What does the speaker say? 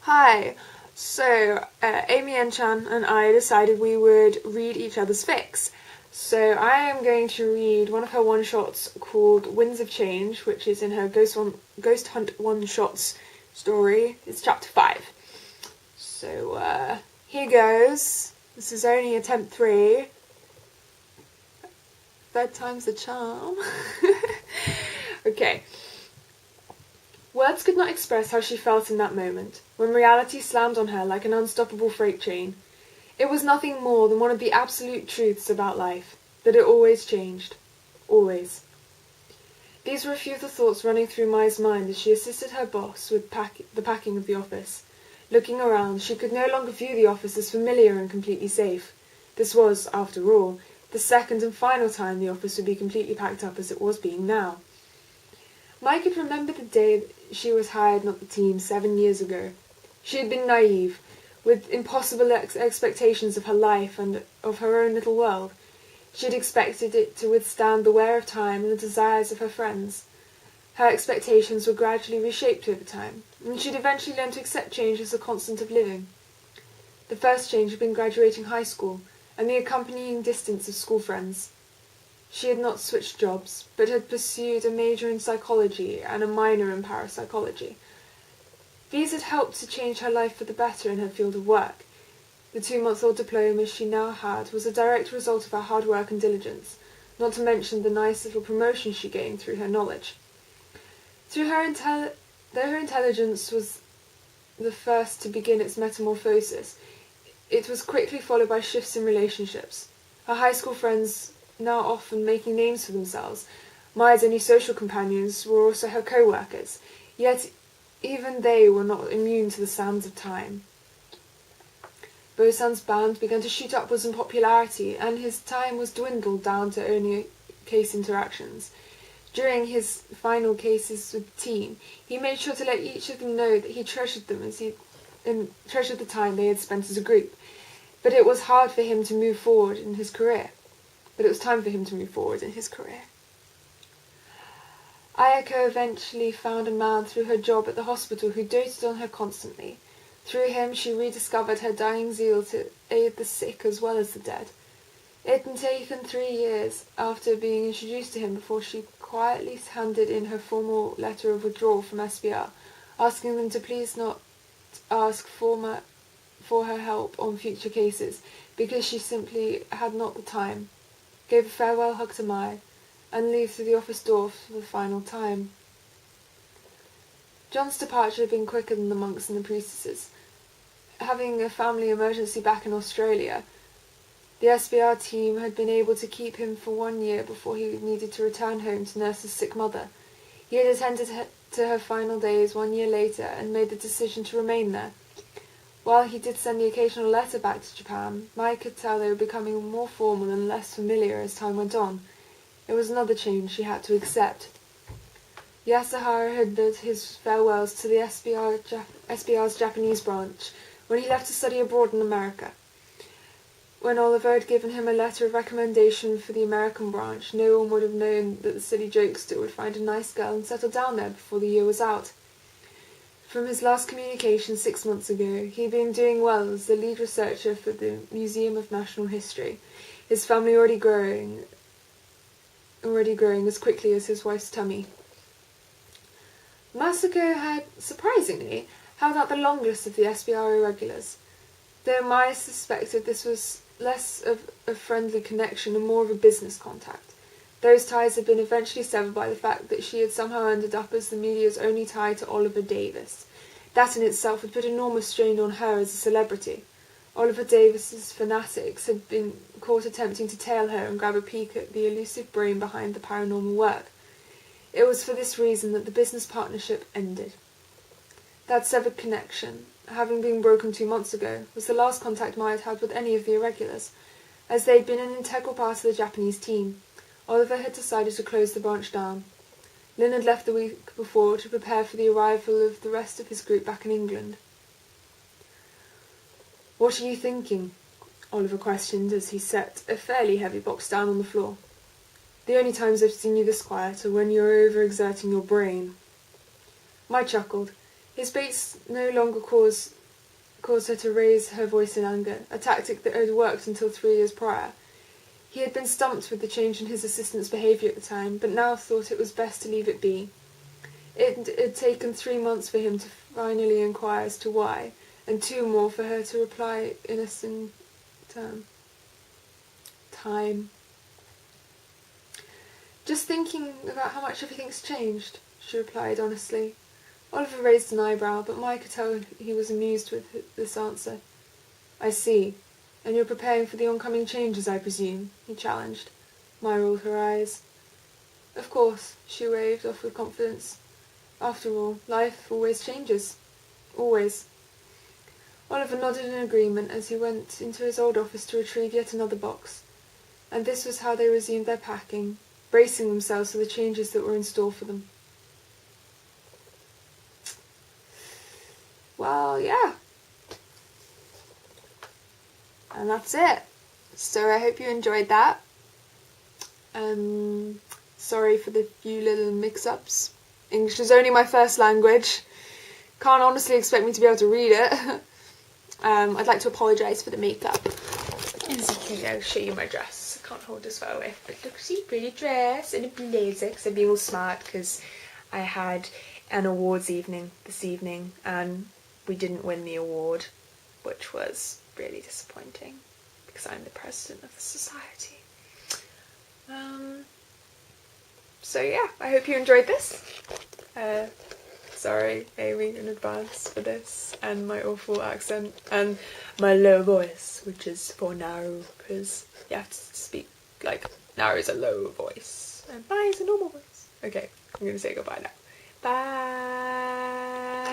Hi. AmyNChan and I decided we would read each other's fics. So I am going to read one of her one-shots called Winds of Change, which is in her Ghost Hunt one-shots story. It's chapter 5. So here goes. This is only attempt 3. Third time's the charm. Okay. Words could not express how she felt in that moment, when reality slammed on her like an unstoppable freight train. It was nothing more than one of the absolute truths about life, that it always changed. Always. These were a few of the thoughts running through Maya's mind as she assisted her boss with the packing of the office. Looking around, she could no longer view the office as familiar and completely safe. This was, after all, the second and final time the office would be completely packed up as it was being now. Maya could remember the day she was hired, not the team, 7 years ago. She had been naive, with impossible expectations of her life and of her own little world. She had expected it to withstand the wear of time and the desires of her friends. Her expectations were gradually reshaped over time, and she had eventually learned to accept change as a constant of living. The first change had been graduating high school, and the accompanying distance of school friends. She had not switched jobs, but had pursued a major in psychology and a minor in parapsychology. These had helped to change her life for the better in her field of work. The 2-month-old diploma she now had was a direct result of her hard work and diligence, not to mention the nice little promotion she gained through her knowledge. Though her intelligence was the first to begin its metamorphosis, it was quickly followed by shifts in relationships. Her high school friends, now often making names for themselves, Maya's only social companions, were also her co-workers, yet even they were not immune to the sands of time. Bosan's band began to shoot upwards in popularity, and his time was dwindled down to only case interactions. During his final cases with the team, he made sure to let each of them know that he treasured them and treasured the time they had spent as a group. But it was hard for him to move forward in his career. But it was time for him to move forward in his career. Ayako eventually found a man through her job at the hospital who doted on her constantly. Through him she rediscovered her dying zeal to aid the sick as well as the dead. It had been taken 3 years after being introduced to him before she quietly handed in her formal letter of withdrawal from SBR, asking them to please not ask for her help on future cases, because she simply had not the time. Gave a farewell hug to Maya, and leave through the office door for the final time. John's departure had been quicker than the monks and the priestesses. Having a family emergency back in Australia, the SBR team had been able to keep him for 1 year before he needed to return home to nurse his sick mother. He had attended to her final days 1 year later and made the decision to remain there. While he did send the occasional letter back to Japan, Maya could tell they were becoming more formal and less familiar as time went on. It was another change she had to accept. Yasuhara had bid his farewells to the SBR's Japanese branch when he left to study abroad in America. When Oliver had given him a letter of recommendation for the American branch, no one would have known that the silly jokester would find a nice girl and settle down there before the year was out. From his last communication 6 months ago, he had been doing well as the lead researcher for the Museum of National History, his family already growing as quickly as his wife's tummy. Masako had, surprisingly, held out the longest of the SBR irregulars, though Maya suspected this was less of a friendly connection and more of a business contact. Those ties had been eventually severed by the fact that she had somehow ended up as the media's only tie to Oliver Davis. That in itself had put enormous strain on her as a celebrity. Oliver Davis's fanatics had been caught attempting to tail her and grab a peek at the elusive brain behind the paranormal work. It was for this reason that the business partnership ended. That severed connection, having been broken 2 months ago, was the last contact Maya had had with any of the irregulars, as they had been an integral part of the Japanese team. Oliver had decided to close the branch down. Lynn had left the week before to prepare for the arrival of the rest of his group back in England. "What are you thinking?" Oliver questioned as he set a fairly heavy box down on the floor. "The only times I've seen you this quiet are when you're overexerting your brain." Maya chuckled. His baits no longer caused her to raise her voice in anger, a tactic that had worked until 3 years prior. He had been stumped with the change in his assistant's behaviour at the time, but now thought it was best to leave it be. It had taken 3 months for him to finally inquire as to why, and 2 more for her to reply in a time. Just thinking about how much everything's changed, she replied honestly. Oliver raised an eyebrow, but Maya could tell he was amused with this answer. I see. And you're preparing for the oncoming changes, I presume? He challenged. Maya rolled her eyes. Of course, she waved off with confidence. After all, life always changes. Always. Oliver nodded in agreement as he went into his old office to retrieve yet another box. And this was how they resumed their packing, bracing themselves for the changes that were in store for them. Well, yeah. And that's it. So I hope you enjoyed that. Sorry for the few little mix-ups. English is only my first language. Can't honestly expect me to be able to read it. I'd like to apologise for the makeup. As you can I'll show you my dress. I can't hold this far away. But look, see, pretty dress and a blazer. Because I'm being all smart because I had an awards evening this evening and we didn't win the award, which was really disappointing because I'm the president of the society. So yeah, I hope you enjoyed this. Sorry, Amy, in advance for this and my awful accent and my low voice, which is for narrow, because you have to speak like narrow is a low voice and bye is a normal voice. Okay, I'm going to say goodbye now. Bye!